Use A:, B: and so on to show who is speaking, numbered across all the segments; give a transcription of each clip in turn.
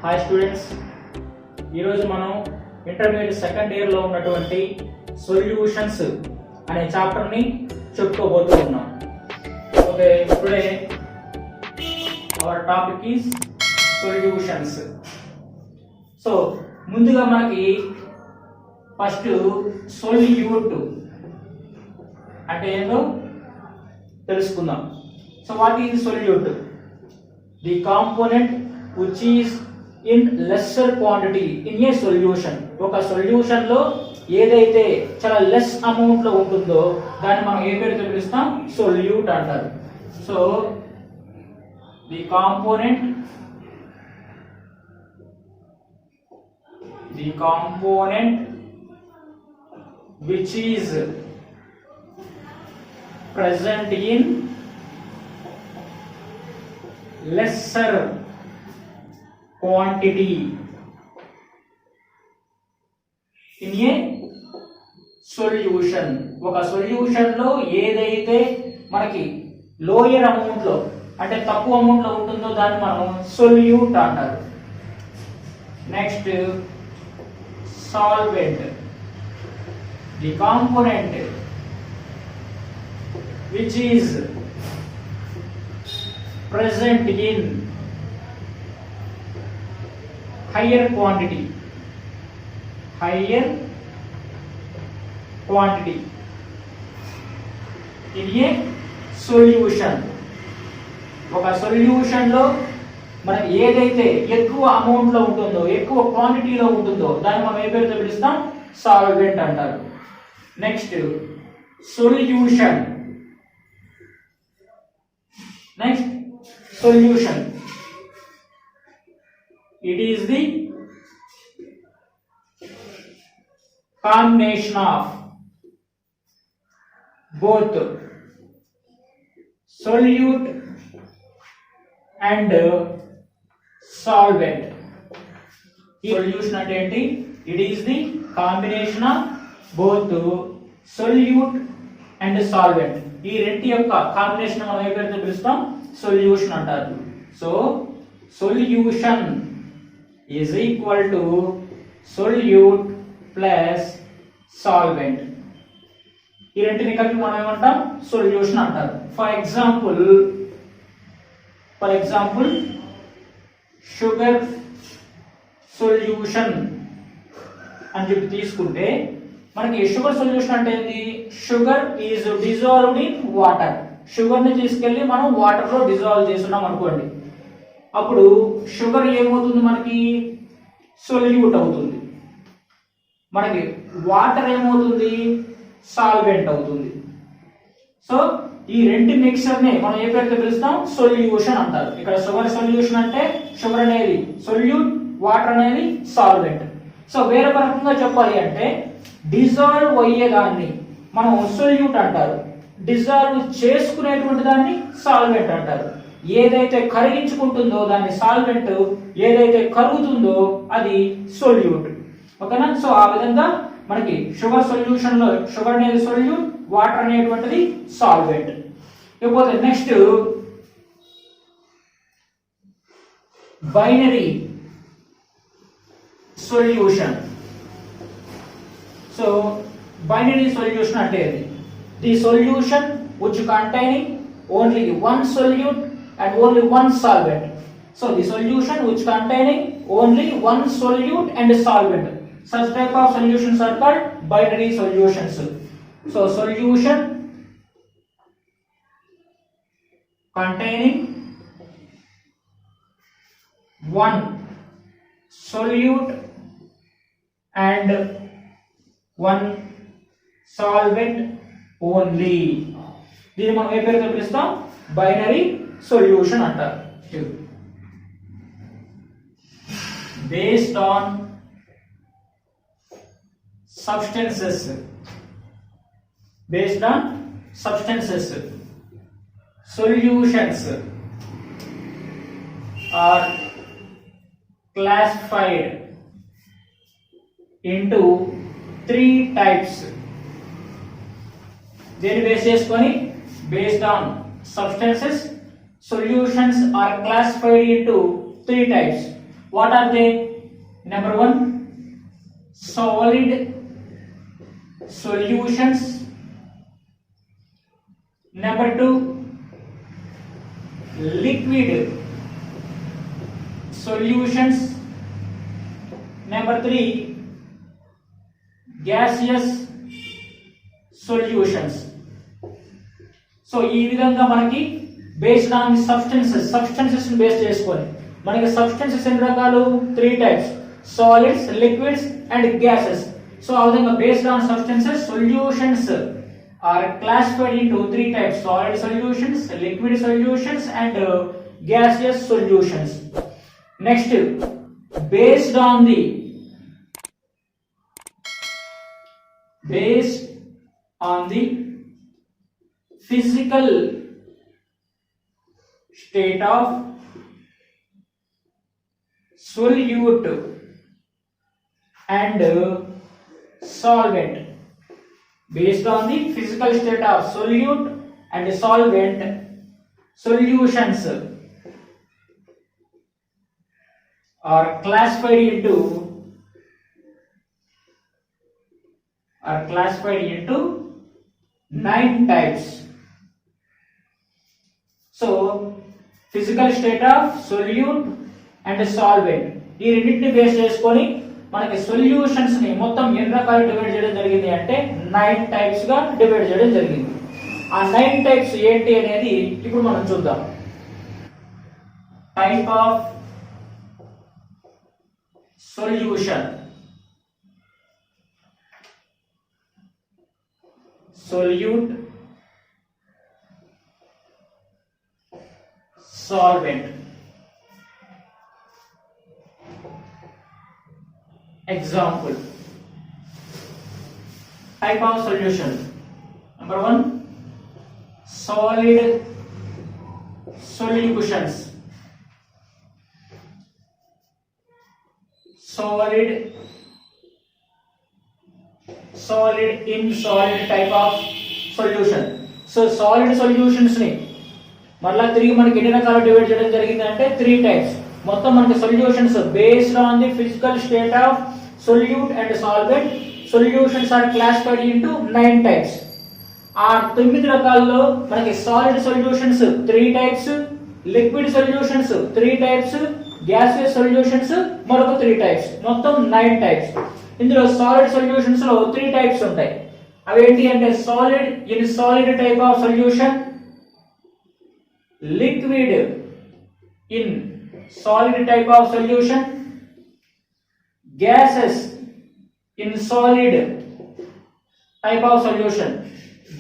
A: Hi students, ఈరోజు మనం intermediate second ఇయర్లో ఉన్నటువంటి సొల్యూషన్స్ అనే చాప్టర్ని చెప్పుకోబోతూ ఉన్నాం. Okay, today our topic is solutions. So ముందుగా మనకి ఫస్ట్ సొల్యూట్ అంటే ఏంటో తెలుసుకుందాం. So what is solute? The component which is in lesser quantity in a solution. ఒక సొల్యూషన్ లో ఏదైతే చాలా లెస్ అమౌంట్ లో ఉంటుందో దాన్ని మనం ఏ పేరుతో పిలుస్తాం? సొల్యూట్ అంటారు. So the component which is present in lesser quantity in a solution. ఒక సొల్యూషన్ లో ఏదైతే మనకి లోయర్ అమౌంట్ లో అంటే తక్కువ అమౌంట్ లో ఉంటుందో దాన్ని మనం సొల్యూట్ అంటారు. Next solvent, the component which is present in higher quantity in a solution. ఒక సొల్యూషన్ లో మనం ఏదైతే ఎక్కువ అమౌంట్ లో ఉంటుందో ఎక్కువ క్వాంటిటీలో ఉంటుందో దాన్ని మనం ఏ పేరుతో పిలుస్తాం? సాల్వెంట్ అంటారు. Next solution. It is the combination of both solute and solvent. Solution అంటే ఏంటి? It is the combination of both solute and solvent. ఈ రెండు యొక్క కాంబినేషన్ మనం ఏ పేరుతో పిలుస్తాం? సొల్యూషన్ అంటారు. So solution is equal to solute plus solvent. ఈ రెంటిని కలిపి మనం ఏమంటాం? సొల్యూషన్ అంటారు. ఫర్ ఎగ్జాంపుల్ షుగర్ సొల్యూషన్ అని చెప్పి తీసుకుంటే మనకి షుగర్ సొల్యూషన్ అంటే ఏంటి? Sugar is dissolved in water. Sugar ని తీసుకెళ్లి మనం వాటర్ లో డిజాల్వ్ చేస్తున్నాం అనుకోండి, అప్పుడు షుగర్ ఏమవుతుంది? మనకి సొల్యూట్ అవుతుంది. మనకి వాటర్ ఏమవుతుంది? సాల్వెంట్ అవుతుంది. సో ఈ రెండు మిక్సర్ ని మనం ఏ పేరుతో పిలుస్తాం? సొల్యూషన్ అంటారు. ఇక్కడ షుగర్ సొల్యూషన్ అంటే షుగర్ అనేది సొల్యూట్, వాటర్ అనేది సాల్వెంట్. సో వేరే రకంగా చెప్పాలి అంటే డిజాల్వ్ అయ్యేదాన్ని మనం సొల్యూట్ అంటారు, డిజాల్వ్ చేసుకునేటువంటి దాన్ని సాల్వెంట్ అంటారు. ఏదైతే కరిగించుకుంటుందో దాన్ని సాల్వెంట్, ఏదైతే కరుగుతుందో అది సొల్యూట్. ఓకేనా? సో ఆ విధంగా మనకి షుగర్ సొల్యూషన్ లో షుగర్ అనేది సొల్యూట్, వాటర్ అనేటువంటిది సాల్వెంట్. ఇకపోతే next binary solution. So binary solution అంటే ఏంటి? The solution which containing only one solute and only one solvent. So the solution which containing only one solute and solvent. Such type of solutions are called binary solutions. So solution containing one solute and one solvent only. దీన్ని మనం ఏ పేరుతో పిలుస్తాం? Binary solution అంటారు. Based on substances solutions are classified into 3 types. దేని base చేసుకొని? based on substances, solutions are classified into 3 types. What are they? Number one, solid solutions. Number two, liquid solutions. Number three, gaseous solutions. So ఈ విధంగా మనకి based on substances base చేసుకొని మనకి substances ఎన్ని రకాలు? 3 types, solids, liquids and gases. So ఆ విధంగా based on substances solutions are classified into 3 types, solid solutions, liquid solutions and gaseous solutions. Next, based on the physical state of solute and solvent, based on the physical state of solute and solvent, solutions are classified into 9 types. So physical state of solute and solvent, ఈ రెండింటిని base చేసుకొని మనకి solutions ని మొత్తం ఎన్ని రకాలు divide చేయడం జరిగింది అంటే 9 టైప్స్ గా డివైడ్ చేయడం జరిగింది. ఆ 9 టైప్స్ ఏంటి అనేది ఇప్పుడు మనం చూద్దాం. Type of solution, solute, solvent. Example, type of solution. Number 1, solid solutions. solid in solid type of solution. So solid solutions ని మళ్ళా తిరిగి మనకి ఎన్ని రకాలు డివైడ్ చేయడం జరిగింది అంటే 3 టైప్స్. మొత్తం మనకి solutions based on the physical state of solute and solvent, solutions are classified into 9 types. ఆ 9 రకాల్లో మనకి solid solutions 3 types, liquid solutions 3 types, gaseous solutions మరొక 3 టైప్స్, మొత్తం 9 టైప్స్. ఇందులో సాలిడ్ సొల్యూషన్స్ లో 3 టైప్స్ ఉంటాయి. అవి ఏంటి అంటే solid in solid type of solution, liquid in solid type of solution, gases in solid type of solution,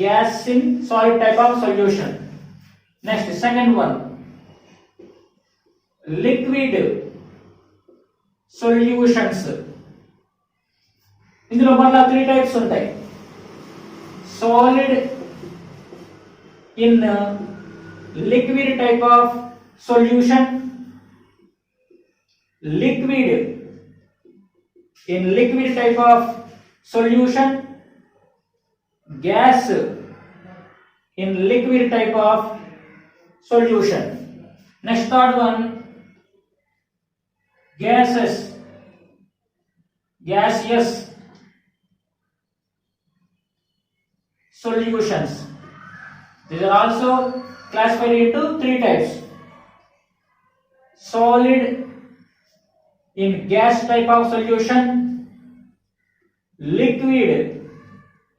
A: gas in solid type of solution. Next, second one, liquid solutions. ఇందులో మళ్ళా 3 types ఉంటాయి. Solid in liquid type of solution, liquid in liquid type of solution, gas in liquid type of solution. Next, third one, gaseous solutions. These are also classified into 3 types. Solid in gas type of solution, liquid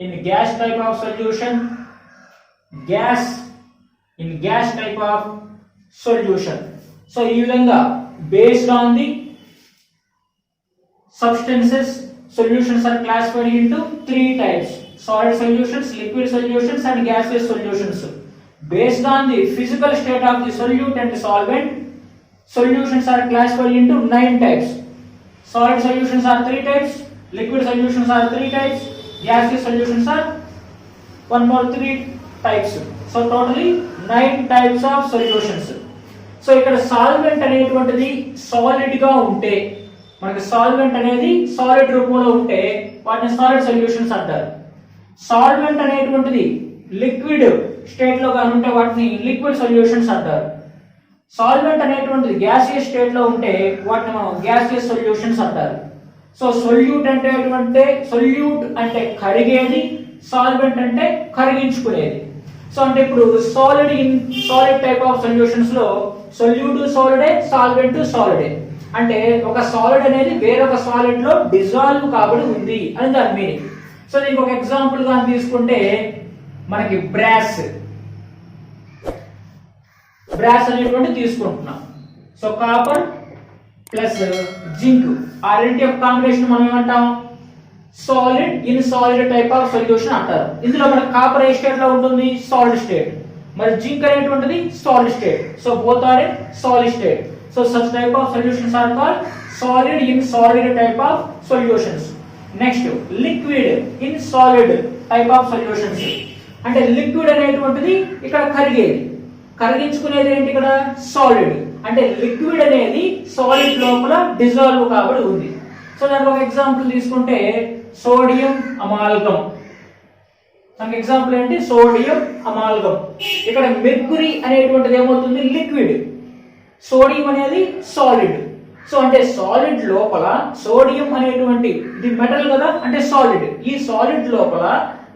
A: in gas type of solution, gas in gas type of solution. So ఈ విధంగా based on the substances, solutions are classified into 3 types: solid solutions, liquid solutions and gaseous solutions. Based on the physical state of the solute and solvent, solutions are classified into 9 types. Solid solutions are 3 types, liquid solutions are 3 types, gaseous solutions are 3 types. So totally 9 types of solutions. So ఇక్కడ solvent అనేటువంటిది solid గా ఉంటే, మనకి solvent అనేది solid రూపంలో ఉంటే వాటిని solid solutions అంటారు. సాల్వెంట్ అనేటువంటిది లిక్విడ్ స్టేట్ లో గాని ఉంటే వాటిని లిక్విడ్ సొల్యూషన్స్ అంటారు. సాల్వెంట్ అనేటువంటిది గ్యాసియస్ స్టేట్ లో ఉంటే వాటిని మనం గ్యాసియస్ సొల్యూషన్స్ అంటారు. సో సొల్యూట్ అంటే కరిగేది, సాల్వెంట్ అంటే కరిగించుకునేది. సో అంటే ఇప్పుడు సాలిడ్ టైప్ ఆఫ్ సొల్యూషన్స్ లో సొల్యూట్ సాలిడే, సాల్వెంట్ సాలిడే. అంటే ఒక సాలిడ్ అనేది వేరొక సాలిడ్ లో డిజాల్వ్ కాబడి ఉంది అని దాని మీనింగ్. సో దీనికి ఒక ఎగ్జాంపుల్ గా తీసుకుంటే మనకి బ్రాస్ అనేటువంటి తీసుకుంటున్నాం. సో కాపర్ ప్లస్ జింక్ ఆ రెండింటి యొక్క కాంబినేషన్ మనం ఏమంటాం, సాలిడ్ టైప్ ఆఫ్ సొల్యూషన్ అంటారు. ఇందులో మన కాపర్ ఏ స్టేట్ లో ఉంటుంది, సాలిడ్ స్టేట్. మరి జింక్ అనేటువంటిది solid state. So both are in solid state. So such type of solutions are called solid type of solutions. Next liquid in solid type of solutions. అంటే లిక్విడ్ అనేటువంటిది ఇక్కడ కరిగించుకునేది ఏంటి ఇక్కడ సాలిడ్. అంటే లిక్విడ్ అనేది సాలిడ్ లోపల డిజాల్వ్ కాబడి ఉంది. సో దానికి ఒక ఎగ్జాంపుల్ తీసుకుంటే సోడియం అమాల్గమ్. దానికి ఎగ్జాంపుల్ ఏంటి, సోడియం అమాల్గమ్. ఇక్కడ మెర్క్యూరీ అనేటువంటిది ఏమవుతుంది, లిక్విడ్. సోడియం అనేది సాలిడ్. సో అంటే సాలిడ్ లోపల సోడియం అనేటువంటి ఇది మెటల్ కదా, అంటే సాలిడ్. ఈ సాలిడ్ లోపల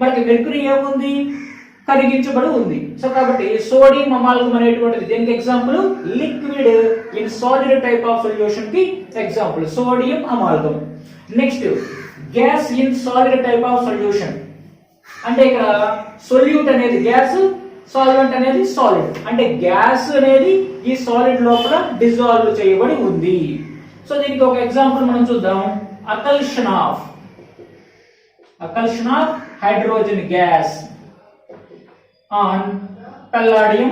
A: మనకి మెర్క్యూరీ ఏముంది, కరిగించబడి ఉంది. సో కాబట్టి సోడియం అమాల్గమ్ అనేటువంటిది దీనికి example, liquid in solid type of solution కి example sodium amalgam. Next gas in solid type of solution. అంటే ఇక్కడ సొల్యూట్ అనేది గ్యాస్, సాల్వెంట్ అనేది సాలిడ్. అంటే గ్యాస్ అనేది ఈ సాలిడ్ లోపల డిజాల్వ్ చేయబడి ఉంది. సో దీనికి ఒక ఎగ్జాంపుల్ మనం చూద్దాం, occlusion of hydrogen gas on palladium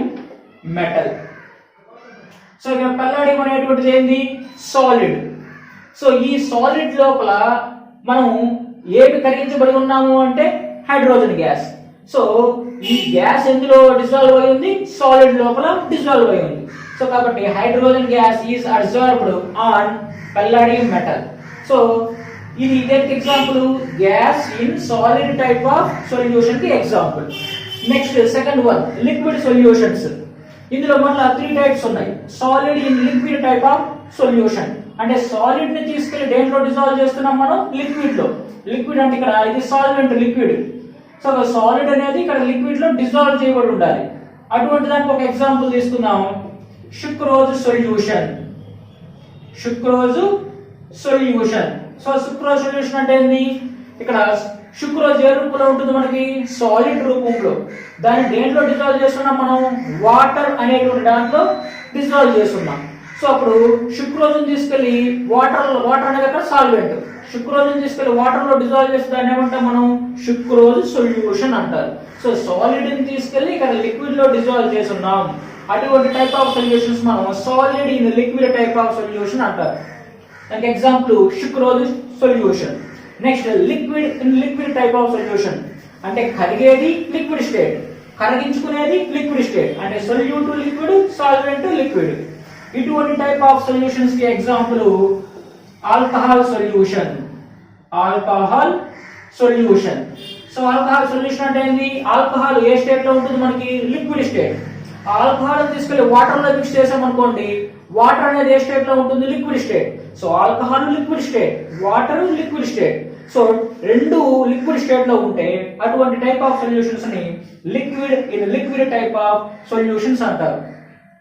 A: metal. So ఇక్కడ పల్లాడియం అనేటువంటిది ఏంది, సాలిడ్. సో ఈ సాలిడ్ లోపల మనం ఏమి కరిగించబడి ఉన్నాము అంటే హైడ్రోజన్ గ్యాస్. సో ఈ గ్యాస్ ఎందులో డిజాల్వ్ అయి ఉంది, సాలిడ్ లోపల డిజాల్వ్ అయి ఉంది. సో కాబట్టి hydrogen gas is absorbed on palladium metal. So ఇది ఇదేంటి example, gas in solid type of solution కి example. Next second one, liquid solutions. ఇందులో మళ్ళీ 3 టైప్స్ ఉన్నాయి. Solid in liquid type of solution. అంటే సాలిడ్ ని తీసుకెళ్లి దేంట్లో డిజాల్వ్ చేస్తున్నాం మనం, లిక్విడ్ లో. లిక్విడ్ అంటే ఇక్కడ ఇది సాల్వెంట్ లిక్విడ్. సో సాలిడ్ అనేది ఇక్కడ లిక్విడ్ లో డిజాల్వ్ చేయబడి ఉండాలి. అటువంటి దానికి ఒక ఎగ్జాంపుల్ తీసుకుందాం, sucrose solution. So sucrose solution అంటే ఏంది, ఇక్కడ సుక్రోజ్ ఏ రూపంలో ఉంటుంది మనకి, సాలిడ్ రూపంలో. దాన్ని దేంట్లో డిజాల్వ్ చేస్తున్నాం మనం, వాటర్ అనేటువంటి దాంట్లో డిజాల్వ్ చేస్తున్నాం. సో అప్పుడు సుక్రోజ్ని తీసుకెళ్లి వాటర్ అనేది అక్కడ సాల్వెంట్. సుక్రోజ్ని తీసుకెళ్లి వాటర్ లో డిజాల్వ్ చేస్తే దాన్ని ఏమంటాం మనం, సుక్రోజ్ సొల్యూషన్ అంటారు. సో సాలిడ్ ని తీసుకెళ్లి ఇక్కడ లిక్విడ్ లో డిజాల్వ్ చేస్తున్నాం. అటువంటి టైప్ ఆఫ్ సొల్యూషన్స్ మనం solid in liquid type of solution అంటారు. దానికి example sucrose solution. Next liquid in liquid type of solution. అంటే కరిగేది లిక్విడ్ స్టేట్, కరిగించుకునేది లిక్విడ్ స్టేట్. అంటే సొల్యూట్ లిక్విడ్, సాల్వెంట్ లిక్విడ్. ఇటువంటి టైప్ ఆఫ్ సొల్యూషన్స్ కి example alcohol solution. So alcohol solution అంటే ఏంది, alcohol ఏ state లో ఉంటుంది మనకి, లిక్విడ్ స్టేట్. ఆల్కహాల్ తీసుకెళ్లి వాటర్ లో మిక్స్ చేసాం అనుకోండి, వాటర్ అనేది ఏ స్టేట్ లో ఉంటుంది, liquid state. So alcohol liquid state, water liquid state. So రెండు లిక్విడ్ స్టేట్ లో ఉంటే అటువంటి టైప్ ఆఫ్ సొల్యూషన్స్ ని లిక్విడ్ టైప్ ఆఫ్ సొల్యూషన్స్ అంటారు.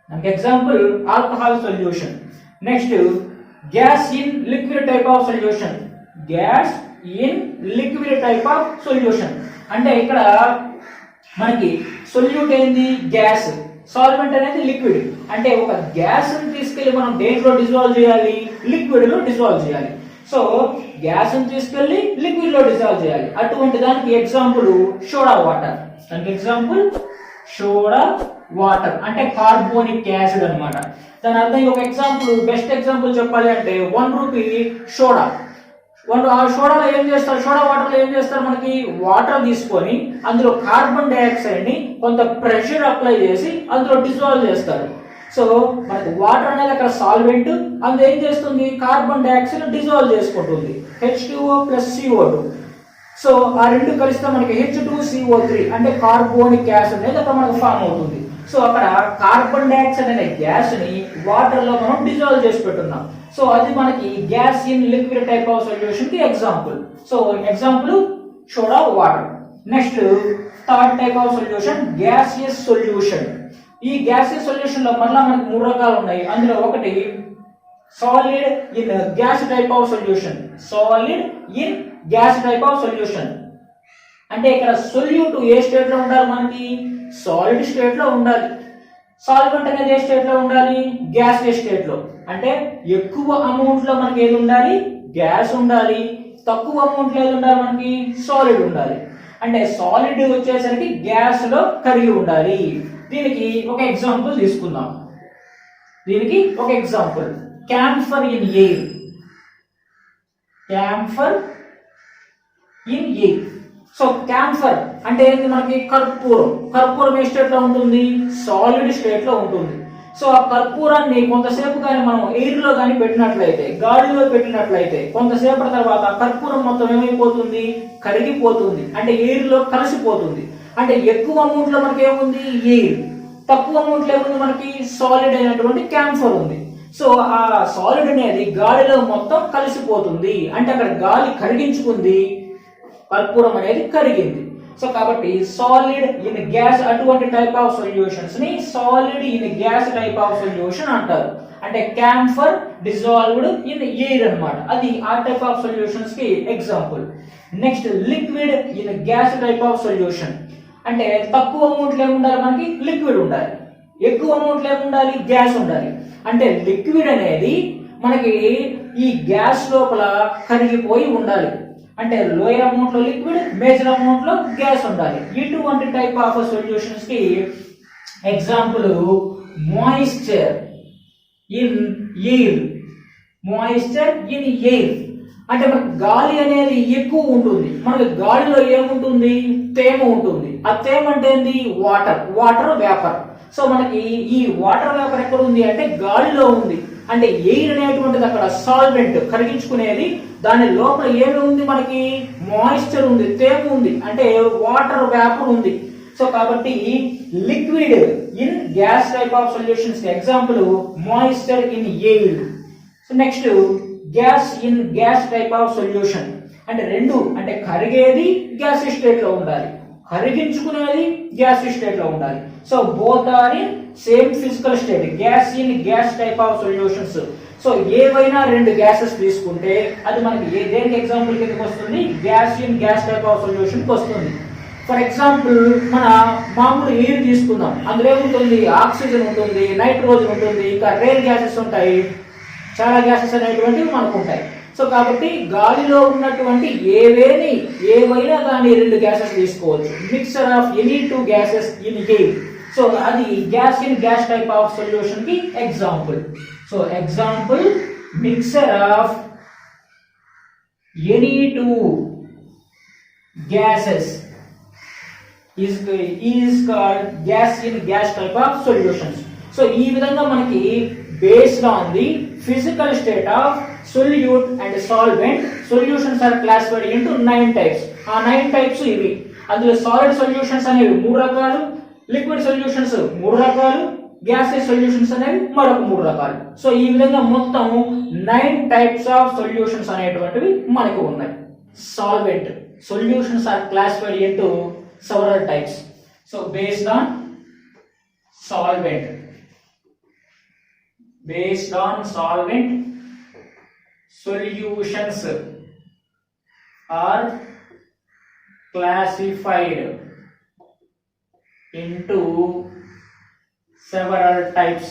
A: దానికి example alcohol solution. Next gas in liquid type of solution. అంటే ఇక్కడ మనకి సొల్యూట్ ఏంది, గ్యాస్. సాల్వెంట్ అనేది లిక్విడ్. అంటే ఒక గ్యాస్ ని తీసుకెళ్లి మనం దేంట్లో డిజాల్వ్ చేయాలి, లిక్విడ్ లో డిజాల్వ్ చేయాలి. సో గ్యాస్ ని తీసుకెళ్లి లిక్విడ్ లో డిజాల్వ్ చేయాలి. అటువంటి దానికి ఎగ్జాంపుల్ సోడా వాటర్. దానికి ఎగ్జాంపుల్ సోడా వాటర్ అంటే కార్బోనిక్ యాసిడ్ అన్నమాట. దాని అర్థం ఒక ఎగ్జాంపుల్, బెస్ట్ ఎగ్జాంపుల్ చెప్పాలి అంటే 1 రూపీ సోడా. ఆ సోడాలో ఏం చేస్తారు, సోడా వాటర్ లో ఏం చేస్తారు, మనకి వాటర్ తీసుకొని అందులో కార్బన్ డైఆక్సైడ్ ని కొంత ప్రెషర్ అప్లై చేసి అందులో డిజాల్వ్ చేస్తారు. సో మనకి వాటర్ అనేది అక్కడ సాల్వెంట్, అందులో ఏం చేస్తుంది, కార్బన్ డైఆక్సైడ్ డిజాల్వ్ చేసుకుంటుంది, H2O + CO2. సో ఆ రెండు కలిస్తే మనకి H2CO3 అంటే కార్బోనిక్ యాసిడ్ అనేది అక్కడ మనకు ఫామ్ అవుతుంది. సో అక్కడ కార్బన్ డైఆక్సైడ్ అనే గ్యాస్ ని వాటర్ లో మనం డిజాల్వ్ చేసి పెట్టున్నాం. సో అది మనకి gas in liquid type of solution కి example. So example soda water. Next third type of solution gaseous solution. ఈ గ్యాసియస్ సొల్యూషన్ లో మళ్ళీ మనకి 3 రకాలు ఉన్నాయి. అందులో ఒకటి solid in gas type of solution. Solid in gas type of solution అంటే ఇక్కడ సొల్యూట్ ఏ స్టేట్ లో ఉండాలి, మనకి సాలిడ్ స్టేట్ లో ఉండాలి. సాల్వెంట్ అనేది ఏ స్టేట్ లో ఉండాలి, గ్యాస్ స్టేట్ లో. అంటే ఎక్కువ అమౌంట్ లో మనకి ఏది ఉండాలి, గ్యాస్ ఉండాలి. తక్కువ అమౌంట్ లో ఏది ఉండాలి, మనకి సాలిడ్ ఉండాలి. అంటే సాలిడ్ వచ్చేసరికి గ్యాస్ లో కరిగి ఉండాలి. దీనికి ఒక ఎగ్జాంపుల్ తీసుకుందాం. దీనికి ఒక example camphor in air. Camphor in air. So camphor అంటే ఏంటి, మనకి కర్పూరం. కర్పూరం ఏ స్టేట్ లో ఉంటుంది, సాలిడ్ స్టేట్ లో ఉంటుంది. సో ఆ కర్పూరాన్ని కొంతసేపు కానీ మనం ఎయిర్ లో కానీ పెట్టినట్లయితే, గాలిలో పెట్టినట్లయితే కొంతసేపటి తర్వాత కర్పూరం మొత్తం ఏమైపోతుంది, కరిగిపోతుంది. అంటే ఎయిర్ లో కలిసిపోతుంది. అంటే ఎక్కువ అమౌంట్ లో మనకి ఏముంది, ఎయిర్. తక్కువ అమౌంట్ లో ఏముంది, మనకి సాలిడ్ అయినటువంటి క్యాంఫర్ ఉంది. సో ఆ సాలిడ్ అనేది గాలిలో మొత్తం కలిసిపోతుంది. అంటే అక్కడ గాలి కరిగించుకుంది, కర్పూరం అనేది కరిగింది. సో కాబట్టి సాలిడ్ ఇన్ గ్యాస్, అటువంటి టైప్ ఆఫ్ సొల్యూషన్స్ ని solid in gas type of solution అంటారు. అంటే క్యాంఫర్ డిజాల్వ్డ్ ఇన్ ఎయిర్ అన్నమాట. అది ఆ టైప్ ఆఫ్ సొల్యూషన్స్ కి example. Next liquid in gas type of solution. అంటే తక్కువ అమౌంట్ లో ఉండాలి, మనకి లిక్విడ్ ఉండాలి. ఎక్కువ అమౌంట్ లో ఉండాలి, గ్యాస్ ఉండాలి. అంటే లిక్విడ్ అనేది మనకి ఈ గ్యాస్ లోపల కరిగిపోయి ఉండాలి. అంటే లోయర్ అమౌంట్ లో లిక్విడ్, మేజర్ అమౌంట్ లో గ్యాస్ ఉండాలి. ఇటువంటి టైప్ ఆఫ్ సొల్యూషన్స్ కి example moisture in air. Moisture in air అంటే మనకి గాలి అనేది ఎక్కువ ఉంటుంది. మనకి గాలిలో ఏముంటుంది, తేమ ఉంటుంది. ఆ తేమ అంటే ఏంది, వాటర్. Water vapour. సో మనకి ఈ వాటర్ వేపర్ ఎక్కడ ఉంది అంటే గాలిలో ఉంది. అంటే ఎయిర్ అనేటువంటిది అక్కడ సాల్వెంట్, కరిగించుకునేది. దాని లోపల ఏమి ఉంది, మనకి మాయిశ్చర్ ఉంది, తేమ ఉంది. అంటే వాటర్ వేపర్ ఉంది. సో కాబట్టి liquid in gas type of solutions example moisture in air. So next gas in gas type of solution. అంటే రెండు, అంటే కరిగేది గ్యాస్ స్టేట్ లో ఉండాలి, కరిగించుకునేది గ్యాస్ స్టేట్ లో ఉండాలి. So both are in same physical state. Gas in gas type of solutions. So ఏవైనా రెండు gases తీసుకుంటే అది మనకి దేనికి ఎగ్జాంపుల్ కిందకి వస్తుంది, gas in gas type of solution కి వస్తుంది. ఫర్ ఎగ్జాంపుల్ మన మామూలు ఎయిర్ తీసుకుందాం. అందులో ఏముంటుంది, ఆక్సిజన్ ఉంటుంది, నైట్రోజన్ ఉంటుంది, ఇంకా రేర్ గ్యాసెస్ ఉంటాయి, చాలా గ్యాసెస్ అనేటువంటివి మనకు ఉంటాయి. సో కాబట్టి గాలిలో ఉన్నటువంటి ఏవైనా కానీ రెండు గ్యాసెస్ తీసుకోవచ్చు. Mixture of any two gases in air. So అది gas in gas type of solution కి example. So example mixture of any two gases is called gas in gas type of solutions. So ఈ విధంగా మనకి based on the physical state of solute and solvent, solutions are classified into 9 types. ఆ 9 types ఇవి. అందులో solid solutions అనేవి 3 రకాలు, liquid solutions 3 రకాలు, gases solutions అనేవి మరొక 3 రకాలు. సో ఈ విధంగా మొత్తం 9 types of solutions అనేటువంటివి మనకు ఉన్నాయి. Solvent solutions are classified into several types. So based on solvent solutions are classified into several types.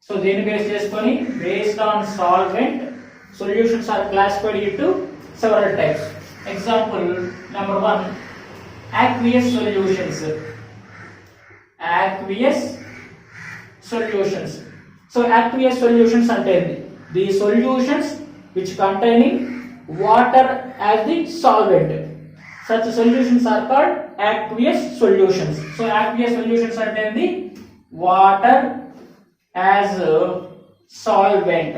A: So దీన్ని బేస్ చేసుకొని based on solvent solutions are classified into several types. Example number 1, aqueous solutions. Aqueous solutions. So aqueous solutions అంటే the solutions which containing water as the solvent. Such solutions are called aqueous solutions. So aqueous solutions అంటే water as a solvent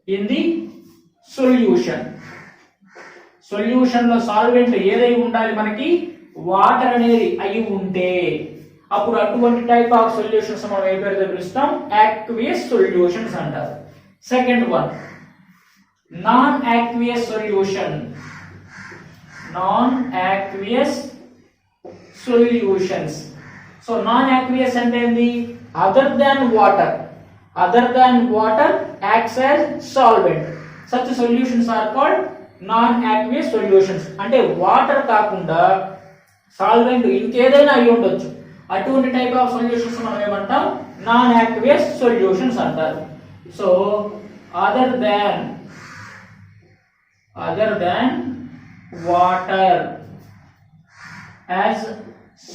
A: in the solution. Solution లో solvent ఏదై ఉండాలి, మనకి water అనేది అయి ఉంటే అప్పుడు అటువంటి టైప్ ఆఫ్ సొల్యూషన్స్ మనం ఏ పేరుతో పిలుస్తాం, aqueous సొల్యూషన్స్ అంటారు. Second one non aqueous solution. Non aqueous solutions. So non aqueous అంటే ఏంది, other than water. Other than water acts as solvent. Such solutions are called non aqueous solutions. అంటే water కాకుండా solvent ఇంకేదైనా అయి ఉండొచ్చు. అటువంటి type of solutions మనం ఏమంటాం, నాన్ aqueous సొల్యూషన్స్ అంటారు. So other than water as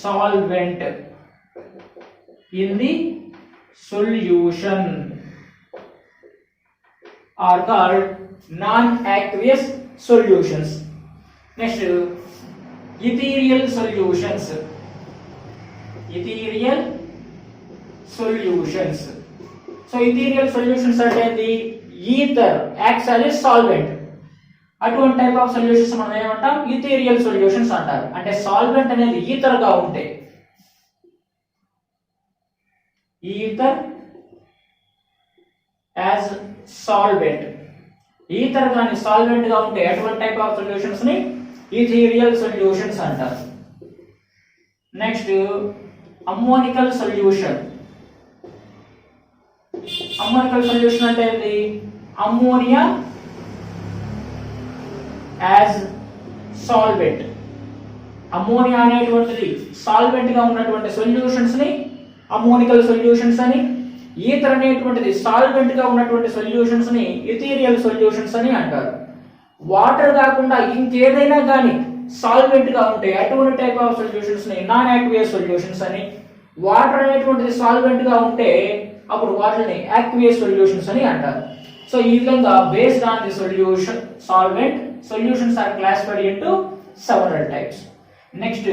A: solvent in the solution are called non-aqueous solutions. Next, ethereal solutions. Ethereal solutions. So ethereal solutions అంటే the ether acts as a solvent. అటువంటి type of solutions మనం ఏమంటాం, ఈథీరియల్ solutions అంటారు. అంటే solvent అనేది ether గా ఉంటే, ether as solvent, ether గాని సాల్వెంట్ గా ఉంటే అటువంటి టైప్ ఆఫ్ సొల్యూషన్స్ ని ఈథీరియల్ సొల్యూషన్స్ అంటారు. Next ammoniacal solution. Ammoniacal solution అంటే ఏంటి, అమ్మోనియా యాజ్ సాల్వెంట్. అమ్మోనియా అనేటువంటిది సాల్వెంట్ గా ఉన్నటువంటి సొల్యూషన్స్ ని అమ్మోనికల్ సొల్యూషన్స్ అని, ఈథర్ అనేటువంటిది సాల్వెంట్ గా ఉన్నటువంటి సొల్యూషన్స్ ని ఇథీరియల్ సొల్యూషన్స్ అని అంటారు. వాటర్ కాకుండా ఇంకేదైనా కానీ సాల్వెంట్ గా ఉంటే అటువంటి టైప్ ఆఫ్ సొల్యూషన్స్ ని నాన్ aqueous సొల్యూషన్స్ అని, వాటర్ అనేటువంటిది సాల్వెంట్ గా ఉంటే అప్పుడు వాటిని aqueous సొల్యూషన్స్ అని అంటారు. సో ఈ విధంగా based on the solution solvent solutions are classified into several types. Next,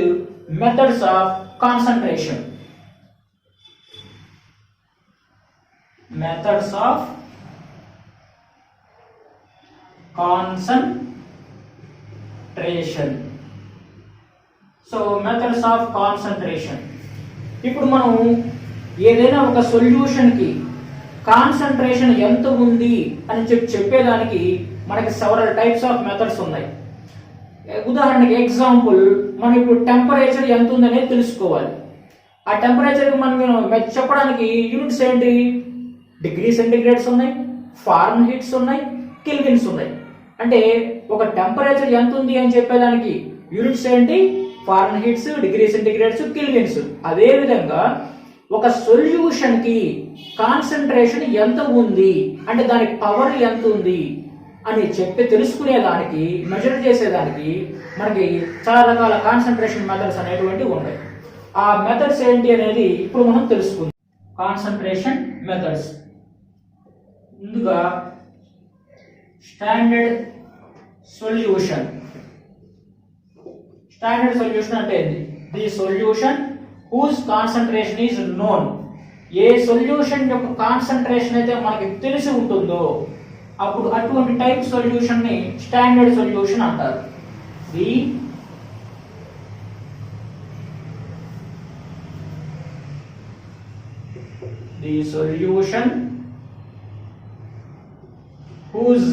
A: methods of concentration. Methods of concentration. So methods of concentration. ఇప్పుడు మనం ఏదైనా ఒక సొల్యూషన్ కి కాన్సంట్రేషన్ ఎంత ఉంది అని చెప్పేదానికి మనకి సెవరల్ టైప్స్ ఆఫ్ మెథడ్స్ ఉన్నాయి. ఉదాహరణకి ఎగ్జాంపుల్, మనం ఇప్పుడు టెంపరేచర్ ఎంత ఉందనేది తెలుసుకోవాలి. ఆ టెంపరేచర్ మనం చెప్పడానికి యూనిట్స్ ఏంటి, డిగ్రీ సెంటిగ్రేడ్స్ ఉన్నాయి, ఫారెన్హీట్స్ ఉన్నాయి, కెల్విన్స్ ఉన్నాయి. అంటే ఒక టెంపరేచర్ ఎంత ఉంది అని చెప్పేదానికి యూనిట్స్ ఏంటి, ఫారెన్హీట్స్, డిగ్రీ సెంటిగ్రేడ్స్, కెల్విన్స్. అదే విధంగా ఒక సొల్యూషన్ కి కాన్సంట్రేషన్ ఎంత ఉంది అంటే దాని పవర్ ఎంత ఉంది అని చెప్పి తెలుసుకునేదానికి, మెజర్ చేసేదానికి మనకి చాలా రకాల కాన్సంట్రేషన్ మెథడ్స్ అనేటువంటివి ఉన్నాయి. ఆ మెథడ్స్ ఏంటి అనేది ఇప్పుడు మనం తెలుసుకుందాం. Concentration methods. ముందుగా స్టాండర్డ్ సొల్యూషన్. స్టాండర్డ్ సొల్యూషన్ అంటే ఏంటి, the solution whose concentration is known. ఏ సొల్యూషన్ యొక్క కాన్సంట్రేషన్ అయితే మనకి తెలిసి ఉంటుందో అప్పుడు అటువంటి టైప్ సొల్యూషన్ ని స్టాండర్డ్ సొల్యూషన్ అంటారు. The solution whose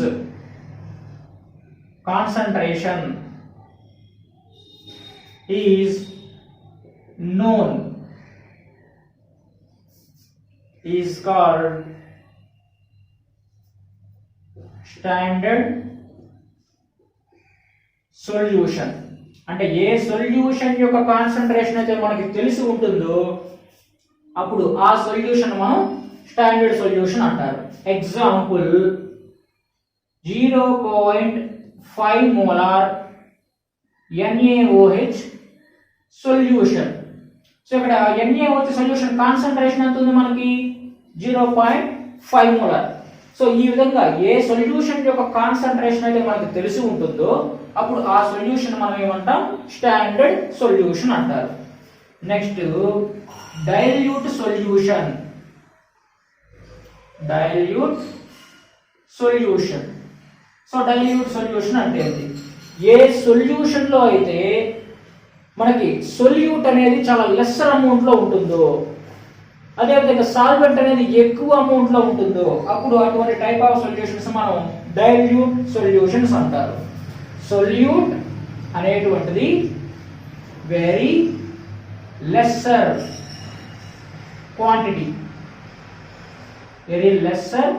A: concentration is known is called standard solution. అంటే ఏ సొల్యూషన్ యొక్క కాన్సంట్రేషన్ అయితే మనకి తెలిసి ఉంటుందో అప్పుడు ఆ సొల్యూషన్ మనం స్టాండర్డ్ సొల్యూషన్ అంటారు. Example 0.5 molar NaOH solution. So ఇక్కడ NaOH సొల్యూషన్ కాన్సంట్రేషన్ ఎంత ఉంది మనకి 0.5 మోలార్. సో ఈ విధంగా ఏ సొల్యూషన్ యొక్క కాన్సంట్రేషన్ అయితే మనకి తెలిసి ఉంటుందో అప్పుడు ఆ సొల్యూషన్ మనం ఏమంటాం స్టాండర్డ్ సొల్యూషన్ అంటారు. Next dilute solution. Dilute solution. So dilute solution అంటే ఏంటి, ఏ సొల్యూషన్ లో అయితే మనకి సొల్యూట్ అనేది చాలా లెస్సర్ అమౌంట్ లో ఉంటుందో, అదేవిధంగా సాల్వెంట్ అనేది ఎక్కువ అమౌంట్ లో ఉంటుందో అప్పుడు అటువంటి టైప్ ఆఫ్ సొల్యూషన్స్ మనం డైల్యూట్ సొల్యూషన్స్ అంటారు. సొల్యూట్ అనేటువంటిది very lesser quantity, very lesser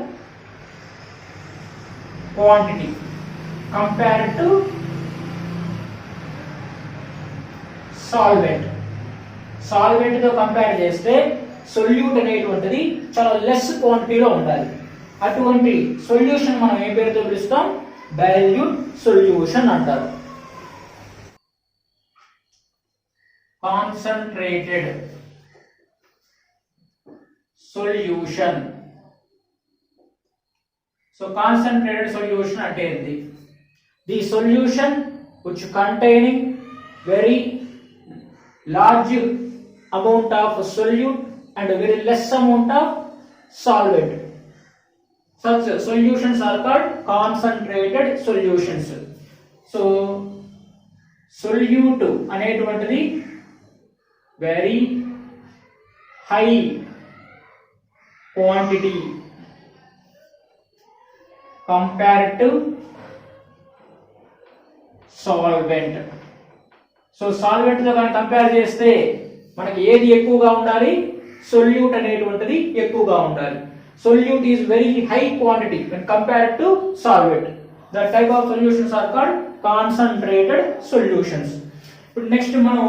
A: quantity compared to solvent. Solvent తో కంపేర్ చేస్తే సొల్యూట్ అనేటువంటిది చాలా లెస్ క్వాంటిటీలో ఉండాలి. అటువంటి సొల్యూషన్ మనం ఏ పేరుతో పిలుస్తాం? డైల్యూట్ సొల్యూషన్ అంటారు. Concentrated solution. So concentrated solution అంటే ఏంటి? The solution which containing very large amount of solute and very less amount of solvent. Such solutions are called concentrated solutions. So solute అనేటువంటిది very high quantity compared to solvent. So solvent తో కానీ compare చేస్తే మనకి ఏది ఎక్కువగా ఉండాలి? Solute అనేటువంటిది ఎక్కువగా ఉండాలి. Solute is very high quantity when compared to solvent. That type of solutions are called concentrated solutions. ఇప్పుడు నెక్స్ట్ మనం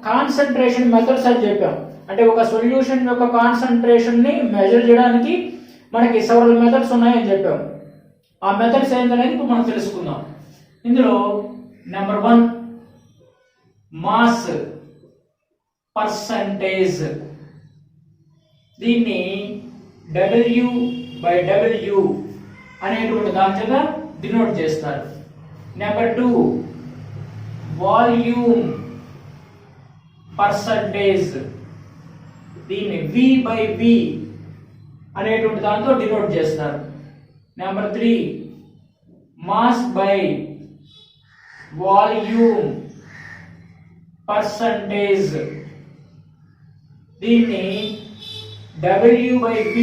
A: కాన్సంట్రేషన్ మెథడ్స్ అని చెప్పాం. అంటే ఒక సొల్యూషన్ యొక్క కాన్సంట్రేషన్ ని మెజర్ చేయడానికి మనకి సెవరల్ మెథడ్స్ ఉన్నాయని చెప్పాం. ఆ మెథడ్స్ ఏంటనేది ఇప్పుడు మనం తెలుసుకుందాం. ఇందులో నెంబర్ 1 మాస్ పర్సంటేజ్. దీన్ని W/W అనేటువంటి దాంట్లో డినోట్ చేస్తారు. Number 2 volume percentage. దీన్ని V/V అనేటువంటి దాంతో డినోట్ చేస్తారు. Number 3 mass by volume percentage. దీన్ని W/V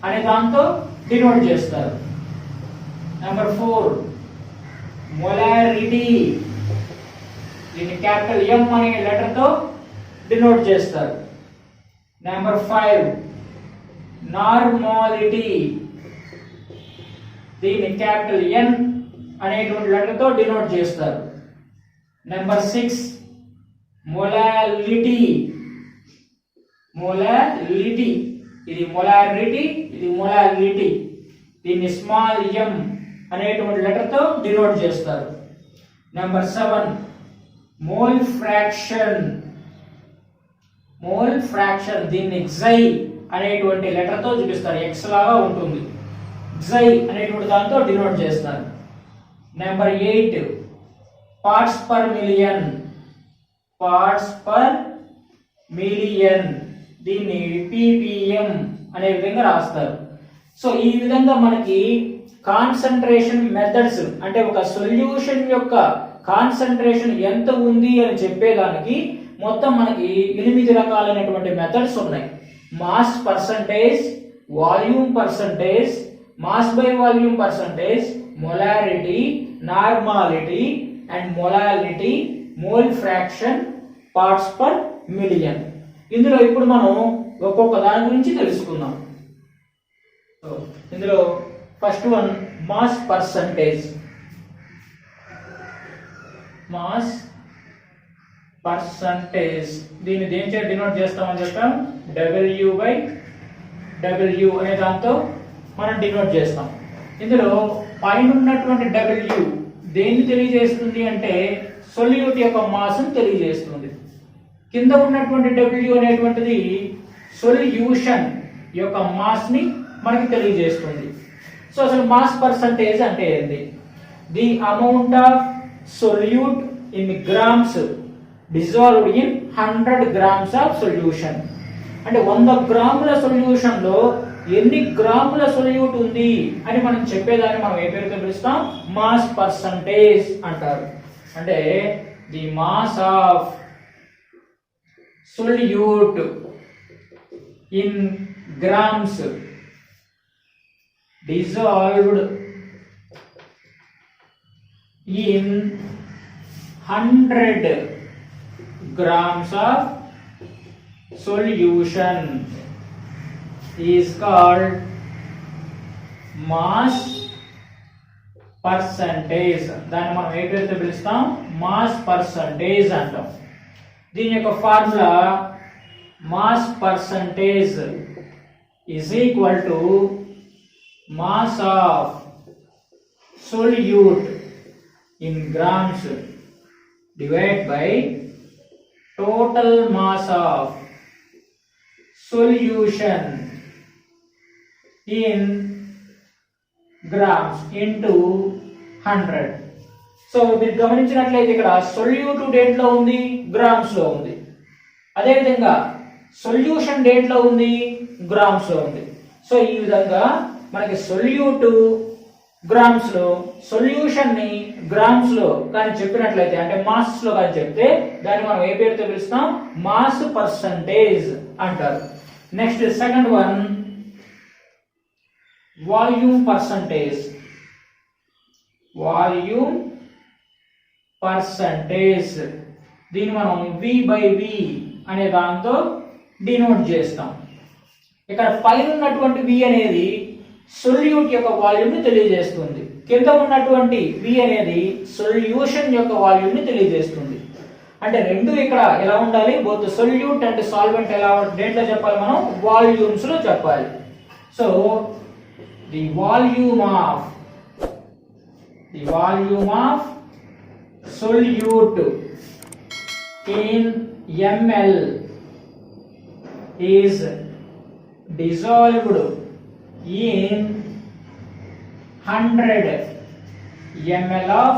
A: అనే దాంతో డినోట్ చేస్తారు. Number 4 molarity. దీన్ని క్యాపిటల్ M అనే లెటర్ తో డినోట్ చేస్తారు. Number 5 normality. దీన్ని క్యాపిటల్ N అనేటువంటి లెటర్ తో డినోట్ చేస్తారు. Number 6 molality. మొలాలిటీ ఇది మొలారిటీ, ఇది మొలాలిటీ. దీన్ని స్మాల్ m అనేటువంటి లెటర్ తో డినోట్ చేస్తారు. Number 7 mole fraction. Mole fraction దీన్ని xi అనేటువంటి లెటర్ తో చూపిస్తారు. x లాగా ఉంటుంది. xi అనేటువంటి దాంతో డినోట్ చేస్తారు. Number 8 parts per million. Parts per million. దీన్ని ppm అనే విధంగా రాస్తారు. సో ఈ విధంగా మనకి కాన్సంట్రేషన్ మెథడ్స్ అంటే ఒక సొల్యూషన్ యొక్క కాన్సంట్రేషన్ ఎంత ఉంది అని చెప్పేదానికి మొత్తం మనకి 8 రకాలైనటువంటి మెథడ్స్ ఉన్నాయి. Mass percentage, volume percentage, mass by volume percentage, molarity, normality and molality, mole fraction, parts per million. ఇందులో ఇప్పుడు మనం ఒక్కొక్క దాని గురించి తెలుసుకుందాం. ఇందులో first one mass percentage. Mass percentage దీన్ని దేనిచే డినోట్ చేస్తామని చెప్పాం? W/W అనే దాంతో మనం డినోట్ చేస్తాం. ఇందులో పైన ఉన్నటువంటి W దేన్ని తెలియజేస్తుంది అంటే సొల్యూట్ యొక్క మాస్ ని తెలియజేస్తుంది. కింద ఉన్నటువంటి W అనేటువంటిది సొల్యూషన్ యొక్క మాస్ ని మనకి తెలియజేస్తుంది. సో అసలు మాస్ పర్సంటేజ్ అంటే ఏంటి? The amount of solute in grams dissolved in 100 grams of solution. అంటే 100 గ్రాముల సొల్యూషన్ లో ఎన్ని గ్రాముల సొల్యూట్ ఉంది అని మనం చెప్పేదాన్ని మనం ఏ పేరుతో పిలుస్తాం? మాస్ పర్సంటేజ్ అంటారు. అంటే the mass of solute in grams dissolved in 100 grams of solution is called mass percentage. దాన్ని మనం ఏ పేరుతో పిలుస్తాం? మాస్ పర్సంటేజ్ అంటాం. దీని యొక్క formula mass percentage is equal to mass of solute in grams divided by total mass of solution in grams into 100. So మీరు గమనించినట్లయితే ఇక్కడ సొల్యూట్ దేంట్లో ఉంది? గ్రామ్స్ లో ఉంది. అదేవిధంగా సొల్యూషన్ దేంట్లో ఉంది? గ్రామ్స్ లో ఉంది. సో ఈ విధంగా మనకి సొల్యూట్ గ్రామ్స్ లో, సొల్యూషన్ ని గ్రామ్స్ లో కానీ చెప్పినట్లయితే, అంటే మాస్ లో కానీ చెప్తే దాన్ని మనం ఏ పేరుతో పిలుస్తాం? మాస్ పర్సంటేజ్ అంటారు. Next second one volume percentage. Volume percentage దీన్ని మనం V/V అనే దాంతో డినోట్ చేస్తాం. ఇక్కడ పైన ఉన్నటువంటి V అనేది సొల్యూట్ యొక్క వాల్యూమ్ ని తెలియజేస్తుంది. కింద ఉన్నటువంటి V అనేది సొల్యూషన్ యొక్క వాల్యూమ్ ని తెలియజేస్తుంది. అంటే రెండు ఇక్కడ ఎలా ఉండాలి? బోత్ సొల్యూట్ అండ్ సాల్వెంట్ ఎలా దేంట్లో చెప్పాలి? మనం వాల్యూమ్స్ లో చెప్పాలి. So the volume of solute in ml is dissolved in 100 ml of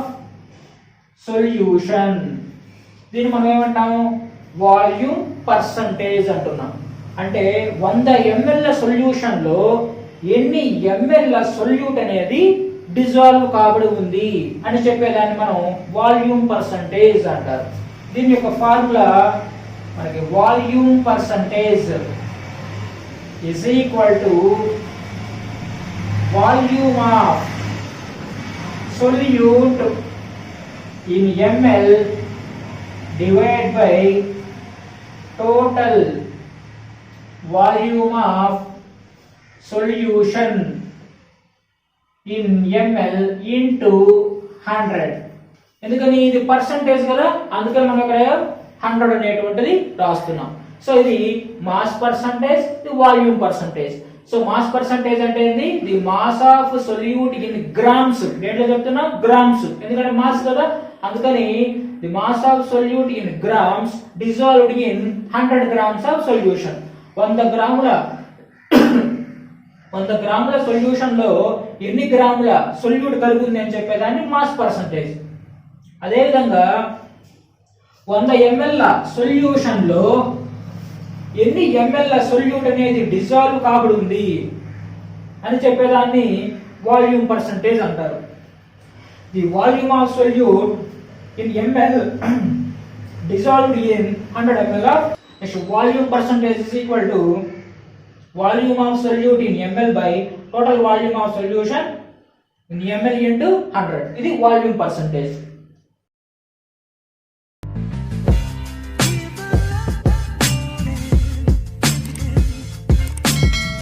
A: solution. దీన్ని మనం ఏమంటాము? వాల్యూమ్ పర్సంటేజ్ అంటున్నాం. అంటే 100 ml సొల్యూషన్ లో ఎన్ని ml సొల్యూట్ అనేది డిజాల్వ్ కాబడి ఉంది అని చెప్పేదాన్ని మనం వాల్యూమ్ పర్సంటేజ్ అంటారు. దీని యొక్క ఫార్ములా మనకి volume percentage is equal to volume of solute in ml divided by total volume of solution in ml into 100. ఎందుకని ఇది పర్సంటేజ్ కదా, అందుకని మనం ఇక్కడ 100 అనేటువంటిది రాస్తున్నాం. సో ఇది మాస్ పర్సంటేజ్, ఇది volume percentage. So mass percentage అంటే ఏంది? The mass of solute in grams. దేంట్లో చెప్తున్నా? గ్రామ్స్. ఎందుకంటే మాస్ కదా, అందుకని the mass of solute in grams dissolved in 100 grams of solution. 100 గ్రాముల సొల్యూషన్ లో ఎన్ని గ్రాముల సొల్యూట్ కలిగి ఉంది అని చెప్పేదాన్ని మాస్ పర్సంటేజ్. అదేవిధంగా 100 ml సొల్యూషన్ లో ఎన్ని ml సొల్యూట్ అనేది డిజాల్వ్ కాబడి ఉంది అని చెప్పేదాన్ని వాల్యూమ్ పర్సంటేజ్ అంటారు. The volume of solute in ml dissolved in 100 ml of volume percentage is equal to volume of solute in ml by total volume of solution in ml into 100. ఇది volume percentage.